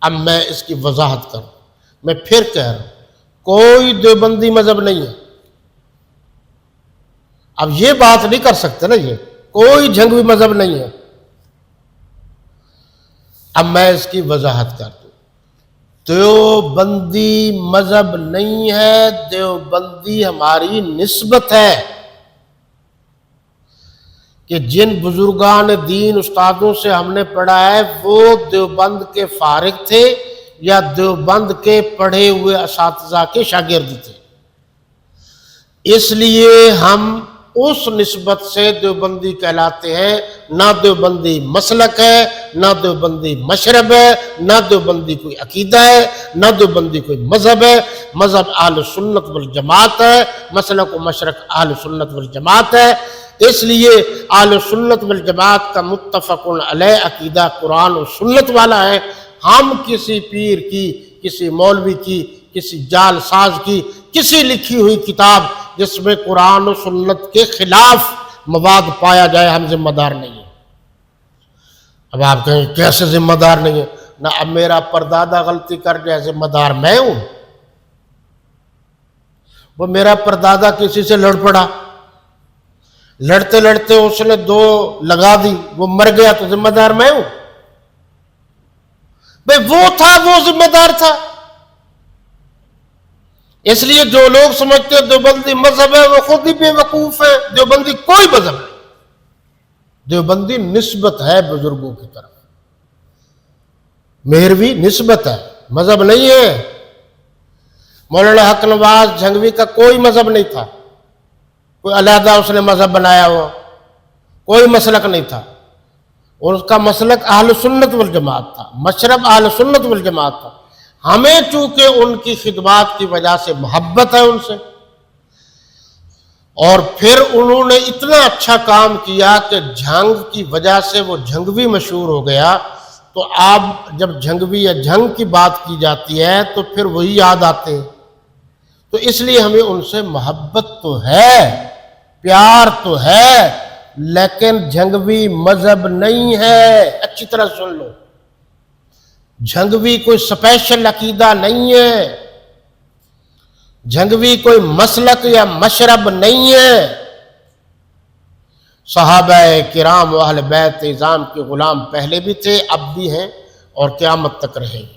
اب میں اس کی وضاحت کروں. میں پھر کہہ رہا ہوں کوئی دیوبندی مذہب نہیں ہے. اب یہ بات نہیں کر سکتے نا، یہ کوئی جھنگوی مذہب نہیں ہے. اب میں اس کی وضاحت کر دوں. دیوبندی مذہب نہیں ہے، دیوبندی ہماری نسبت ہے کہ جن بزرگان دین استادوں سے ہم نے پڑھا ہے وہ دیوبند کے فارغ تھے یا دیوبند کے پڑھے ہوئے اساتذہ کے شاگرد تھے. اس لیے ہم اس نسبت سے دیوبندی کہلاتے ہیں. نہ دیوبندی مسلک ہے، نہ دیوبندی مشرب ہے، نہ دیوبندی کوئی عقیدہ ہے، نہ دیوبندی کوئی مذہب ہے. مذہب اہل سنت والجماعت ہے، مسلک و مشرق اہل سنت والجماعت ہے. اس لیے اہل سنت والجماعت کا متفق علیہ عقیدہ قرآن و سنت والا ہے. ہم کسی پیر کی، کسی مولوی کی، کسی جال ساز کی کسی لکھی ہوئی کتاب جس میں قرآن و سنت کے خلاف مواد پایا جائے ہم ذمہ دار نہیں ہیں. اب آپ کہیں کیسے ذمہ دار نہیں ہے؟ نہ اب میرا پردادا غلطی کر جائے ذمہ دار میں ہوں؟ وہ میرا پردادا کسی سے لڑ پڑا، لڑتے لڑتے اس نے 2 لگا دی، وہ مر گیا تو ذمہ دار میں ہوں؟ بھئی وہ تھا، وہ ذمہ دار تھا. اس لیے جو لوگ سمجھتے ہیں دیوبندی مذہب ہے وہ خود ہی بے وقوف ہے. دیوبندی کوئی مذہب نہیں. دیوبندی نسبت ہے بزرگوں کی طرف. مہروی نسبت ہے، مذہب نہیں ہے. مولانا حق نواز جھنگوی کا کوئی مذہب نہیں تھا، کوئی علیحدہ اس نے مذہب بنایا ہوا، کوئی مسلک نہیں تھا. اور اس کا مسلک اہل سنت والجماعت تھا، مشرب اہل سنت والجماعت تھا. ہمیں چونکہ ان کی خدمات کی وجہ سے محبت ہے ان سے، اور پھر انہوں نے اتنا اچھا کام کیا کہ جھنگ کی وجہ سے وہ جھنگوی مشہور ہو گیا. تو آپ جب جھنگوی یا جھنگ کی بات کی جاتی ہے تو پھر وہی یاد آتے ہیں. تو اس لیے ہمیں ان سے محبت تو ہے، پیار تو ہے، لیکن جھنگوی مذہب نہیں ہے. اچھی طرح سن لو، جھنگوی کوئی سپیشل عقیدہ نہیں ہے، جھنگوی کوئی مسلک یا مشرب نہیں ہے. صحابہ کرام و اہل بیت اعظام کے غلام پہلے بھی تھے، اب بھی ہیں اور قیامت تک رہیں گے.